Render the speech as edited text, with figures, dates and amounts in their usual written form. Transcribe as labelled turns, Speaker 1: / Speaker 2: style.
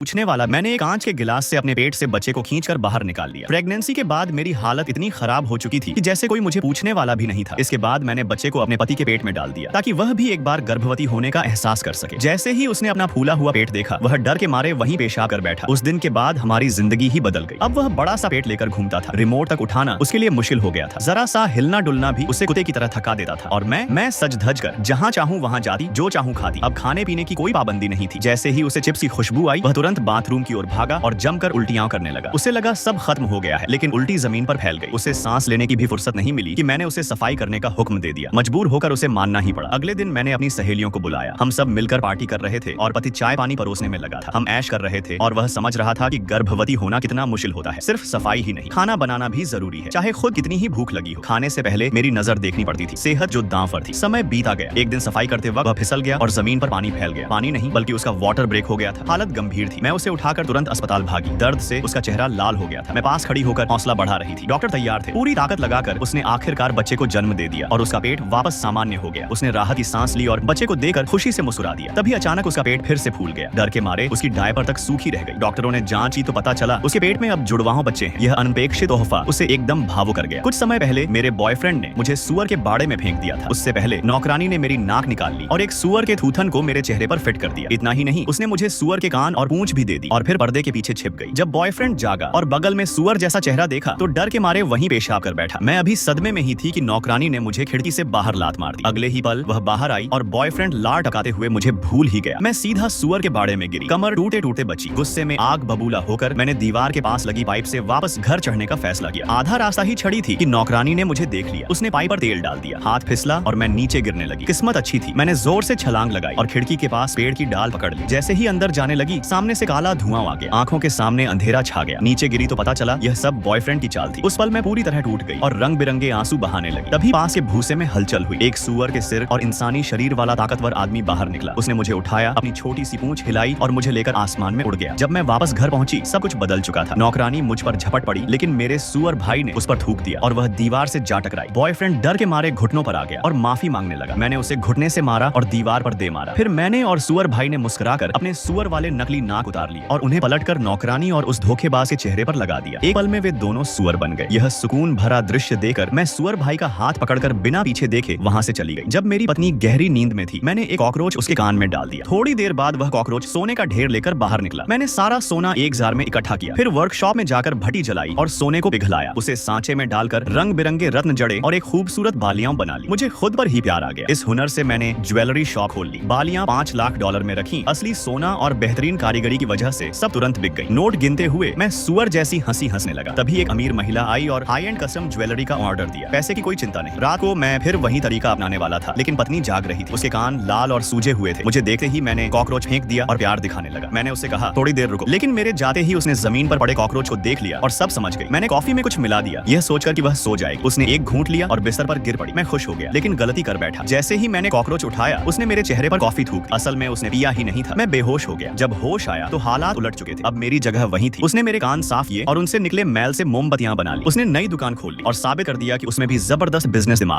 Speaker 1: पूछने वाला। मैंने एक कांच के गिलास से अपने पेट से बच्चे को खींचकर बाहर निकाल लिया। प्रेगनेंसी के बाद मेरी हालत इतनी खराब हो चुकी थी कि जैसे कोई मुझे पूछने वाला भी नहीं था। इसके बाद मैंने बच्चे को अपने पति के पेट में डाल दिया ताकि वह भी एक बार गर्भवती होने का एहसास कर सके। जैसे ही उसने अपना फूला हुआ पेट देखा, वह डर के मारे वहीं पेशाब कर बैठा। उस दिन के बाद हमारी जिंदगी ही बदल गई। अब वह बड़ा सा पेट लेकर घूमता था। रिमोट तक उठाना उसके लिए मुश्किल हो गया था। जरा सा हिलना डुलना भी उसे कुत्ते की तरह थका देता था। और मैं सज धज कर जहाँ चाहूँ वहाँ जाती, जो चाहूँ खाती। अब खाने पीने की कोई पाबंदी नहीं थी। जैसे ही उसे चिप्स की खुशबू आई, वह तुरंत बाथरूम की ओर भागा और जमकर उल्टियां करने लगा। उसे लगा सब खत्म हो गया है, लेकिन उल्टी जमीन पर फैल गई। उसे सांस लेने की भी फुर्सत नहीं मिली कि मैंने उसे सफाई करने का हुक्म दे दिया। मजबूर होकर उसे मानना ही पड़ा। अगले दिन मैंने अपनी सहेलियों को बुलाया। हम सब मिलकर पार्टी कर रहे थे और पति चाय पानी परोसने में लगा था। हम ऐश कर रहे थे और वह समझ रहा था कि गर्भवती होना कितना मुश्किल होता है। सिर्फ सफाई ही नहीं, खाना बनाना भी जरूरी है, चाहे खुद कितनी ही भूख लगी हो। खाने से पहले मेरी नजर देखनी पड़ती थी। सेहत जो दांव पर थी। समय बीता गया। एक दिन सफाई करते वक्त वह फिसल गया और जमीन पर पानी फैल गया। पानी नहीं बल्कि उसका वाटर ब्रेक हो गया था। हालत गंभीर थी। मैं उसे उठाकर तुरंत अस्पताल भागी। दर्द से उसका चेहरा लाल हो गया था। मैं पास खड़ी होकर हौसला बढ़ा रही थी। डॉक्टर तैयार थे। पूरी ताकत लगाकर उसने आखिरकार बच्चे को जन्म दे दिया और उसका पेट वापस सामान्य हो गया। उसने राहत की सांस ली और बच्चे को देखकर खुशी से मुस्कुरा दिया। तभी अचानक उसका पेट फिर से फूल गया। डर के मारे उसकी डायपर तक सूखी रह गई। डॉक्टरों ने जांच की तो पता चला उसके पेट में अब जुड़वाओं बच्चे हैं। यह अनपेक्षित तोहफा उसे एकदम भावुक कर गया। कुछ समय पहले मेरे बॉयफ्रेंड ने मुझे सुअर के बाड़े में फेंक दिया था। उससे पहले नौकरानी ने मेरी नाक निकाल ली और एक सुअर के थूथन को मेरे चेहरे पर फिट कर दिया। इतना ही नहीं, उसने मुझे सुअर के कान और पूंछ भी दे दी और फिर पर्दे के पीछे छिप गई। जब बॉयफ्रेंड जागा और बगल में सुअर जैसा चेहरा देखा तो डर के मारे वहीं पेशाब कर बैठा। मैं अभी सदमे में ही थी कि नौकरानी ने मुझे खिड़की से बाहर लात मार दी। अगले ही पल वह बाहर आई और बॉयफ्रेंड लार टकाते हुए मुझे भूल ही गया। मैं सीधा सुअर के बाड़े में गिरी। कमर टूटे टूटे बची। गुस्से में आग बबूला होकर मैंने दीवार के पास लगी पाइप से वापस घर चढ़ने का फैसला किया। आधा रास्ता ही चढ़ी थी कि नौकरानी ने मुझे देख लिया। उसने पाइप पर तेल डाल दिया। हाथ फिसला और मैं नीचे गिरने लगी। किस्मत अच्छी थी। मैंने जोर से छलांग लगाई और खिड़की के पास पेड़ की डाल पकड़ ली। जैसे ही अंदर जाने लगी, सामने से काला धुआं आ गया। आंखों के सामने अंधेरा छा गया। नीचे गिरी तो पता चला यह सब बॉयफ्रेंड की चाल थी। उस पल मैं पूरी तरह टूट गई और रंग बिरंगे आंसू बहाने लगी। तभी पास के भूसे में हलचल हुई। एक सुअर के सिर और इंसानी शरीर वाला ताकतवर आदमी बाहर निकला। उसने मुझे उठाया, अपनी छोटी सी पूंछ हिलाई और मुझे लेकर आसमान में उड़ गया। जब मैं वापस घर पहुंची, सब कुछ बदल चुका था। नौकरानी मुझ पर झपट पड़ी, लेकिन मेरे सुअर भाई ने उस पर थूक दिया और वह दीवार से जा टकराई। बॉयफ्रेंड डर के मारे घुटनों पर आ गया और माफी मांगने लगा। मैंने उसे घुटने से मारा और दीवार पर दे मारा। फिर मैंने और सुअर भाई ने मुस्कुराकर अपने सुअर वाले नकली नाक उतार लिए और उन्हें पलटकर नौकरानी और उस धोखेबाज के चेहरे पर लगा दिया। एक पल में वे दोनों सुअर बन गए। यह सुकून भरा दृश्य देखकर मैं सुअर भाई का हाथ पकड़कर बिना पीछे देखे वहां से चली गई। जब मेरी पत्नी गहरी नींद में थी, मैंने एक कॉकरोच उसके कान में डाल दिया। थोड़ी देर बाद वह कॉकरोच सोने का ढेर लेकर बाहर निकला। मैंने सारा सोना एक जार में इकट्ठा किया। फिर वर्कशॉप में जाकर भट्टी जलाई और सोने को पिघलाया। उसे सांचे में डालकर रंग बिरंगे रत्न जड़े और एक खूबसूरत बालियां बना ली। मुझे खुद पर ही प्यार आ गया। इस हुनर से मैंने ज्वेलरी शॉप खोल ली। बालियां $5 लाख में रखी। असली सोना और बेहतरीन कारीगरी की वजह से सब तुरंत बिक गई। नोट गिनते हुए मैं सुअर जैसी हंसी हंसने लगा। तभी एक अमीर महिला आई और हाई एंड कस्टम ज्वेलरी का ऑर्डर दिया। पैसे की कोई चिंता नहीं। रात को मैं फिर वही तरीका अपनाने वाला था, लेकिन पत्नी जाग रही थी। उसके कान लाल और सूजे हुए थे। मुझे देखते ही मैंने कॉकरोच फेंक दिया और प्यार दिखाने लगा। मैंने उससे कहा थोड़ी देर रुको, लेकिन मेरे जाते ही उसने जमीन पर पड़े कॉकरोच को देख लिया और सब समझ गई। मैंने कॉफी में कुछ मिला दिया, यह सोचकर कि वह सो जाएगी। उसने एक घूंट लिया और बिस्तर पर गिर पड़ी। मैं खुश हो गया, लेकिन गलती कर बैठा। जैसे ही मैंने कॉकरोच उठाया, उसने मेरे चेहरे पर कॉफी थूक। असल में उसने पिया ही नहीं था। मैं बेहोश हो गया। जब होश आया तो हालात उलट चुके थे। अब मेरी जगह वही थी। उसने मेरे कान साफ किए और उनसे निकले मैल से मोमबत्तियां बना ली। उसने नई दुकान खोल ली और साबित कर दिया कि उसमें भी जबरदस्त बिजनेस दिमाग